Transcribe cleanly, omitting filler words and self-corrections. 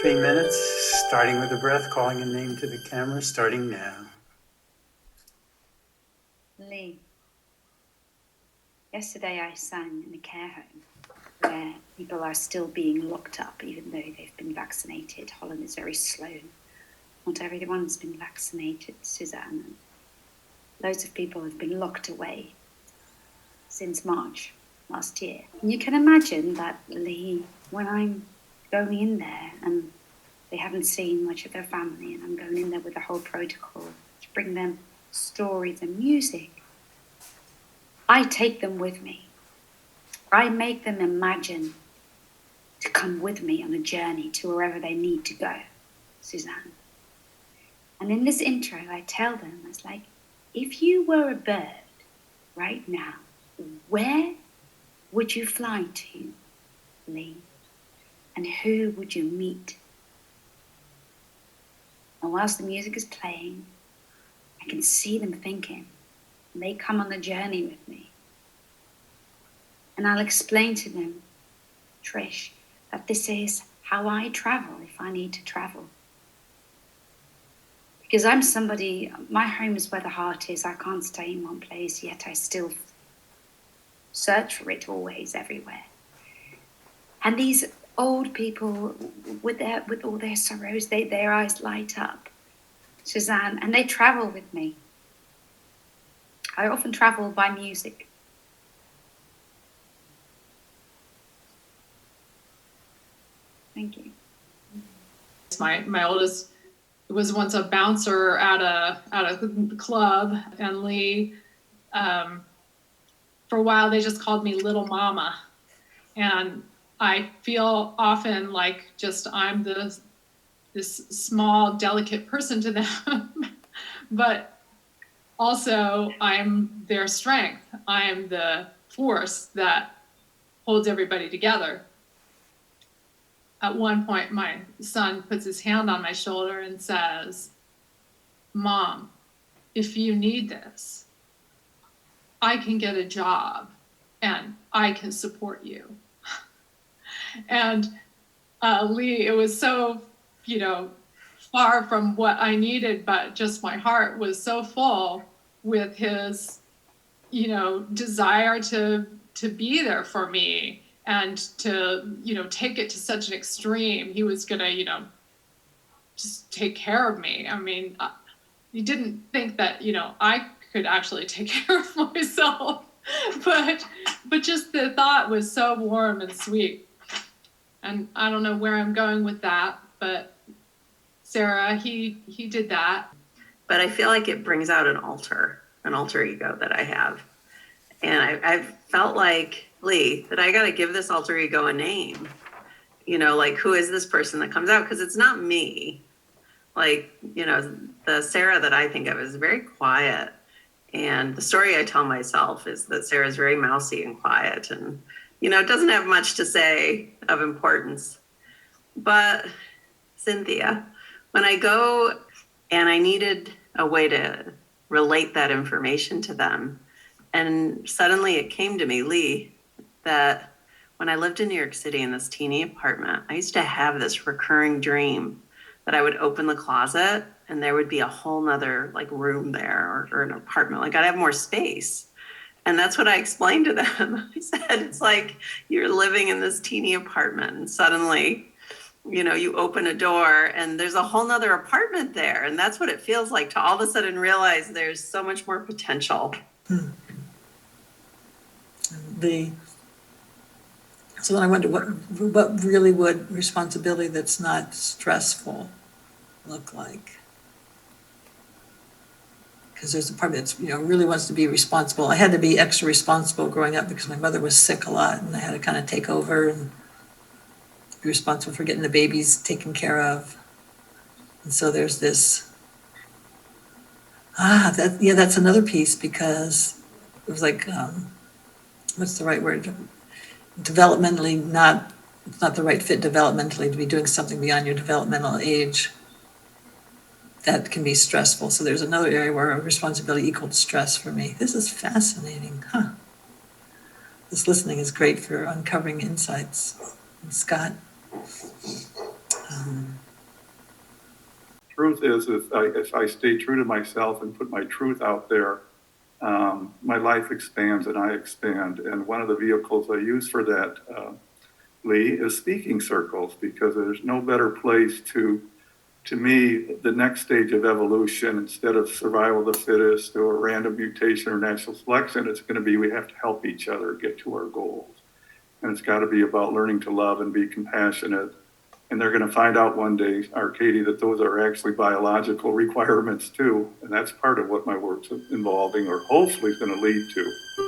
3 minutes, starting with the breath, calling a name to the camera, starting now. Lee, yesterday I sang in a care home where people are still being locked up even though they've been vaccinated. Holland is very slow. Not everyone's been vaccinated, Suzanne. And loads of people have been locked away since March last year. And you can imagine that, Lee, when I'm going in there and they haven't seen much of their family and I'm going in there with a whole protocol to bring them stories and music, I take them with me. I make them imagine to come with me on a journey to wherever they need to go, Suzanne. And in this intro, I tell them, it's like, if you were a bird right now, where would you fly to, Lee? And who would you meet? And whilst the music is playing, I can see them thinking, and they come on the journey with me. And I'll explain to them, Trish, that this is how I travel if I need to travel. Because I'm somebody, my home is where the heart is. I can't stay in one place, yet I still search for it always, everywhere. And these old people with all their sorrows, their eyes light up, Suzanne, and they travel with me. I often travel by music. Thank you. My oldest was once a bouncer at a club, and Lee, for a while they just called me Little Mama, and I feel often like just I'm this small, delicate person to them, but also I'm their strength. I am the force that holds everybody together. At one point, my son puts his hand on my shoulder and says, "Mom, if you need this, I can get a job and I can support you." And Lee, it was so, far from what I needed, but just my heart was so full with his, desire to be there for me and to, take it to such an extreme. He was going to, just take care of me. I mean, he didn't think that, I could actually take care of myself, but just the thought was so warm and sweet. And I don't know where I'm going with that, but Sarah, he did that. But I feel like it brings out an alter ego that I have. And I've felt like, Lee, that I got to give this alter ego a name. Like, who is this person that comes out? Because it's not me. Like, the Sarah that I think of is very quiet. And the story I tell myself is that Sarah's very mousy and quiet and, doesn't have much to say of importance. But Cynthia, when I go and I needed a way to relate that information to them, and suddenly it came to me, Lee, that when I lived in New York City in this teeny apartment, I used to have this recurring dream that I would open the closet and there would be a whole nother room there or an apartment. Like I'd have more space. And that's what I explained to them. I said, it's like you're living in this teeny apartment and suddenly, you open a door and there's a whole nother apartment there. And that's what it feels like to all of a sudden realize there's so much more potential. So then I wonder what really would responsibility that's not stressful look like? Because there's a part that's, really wants to be responsible. I had to be extra responsible growing up because my mother was sick a lot and I had to kind of take over and be responsible for getting the babies taken care of. And so there's this, that's another piece because it was like, what's the right word? Developmentally, it's not the right fit developmentally to be doing something beyond your developmental age. That can be stressful. So there's another area where responsibility equals stress for me. This is fascinating, huh? This listening is great for uncovering insights. And Scott? truth is, if I stay true to myself and put my truth out there, my life expands and I expand. And one of the vehicles I use for that, Lee, is speaking circles, because there's no better place to me, the next stage of evolution, instead of survival of the fittest or random mutation or natural selection, it's going to be we have to help each other get to our goals. And it's got to be about learning to love and be compassionate. And they're going to find out one day, Katie, that those are actually biological requirements too. And that's part of what my work's involving, or hopefully is going to lead to.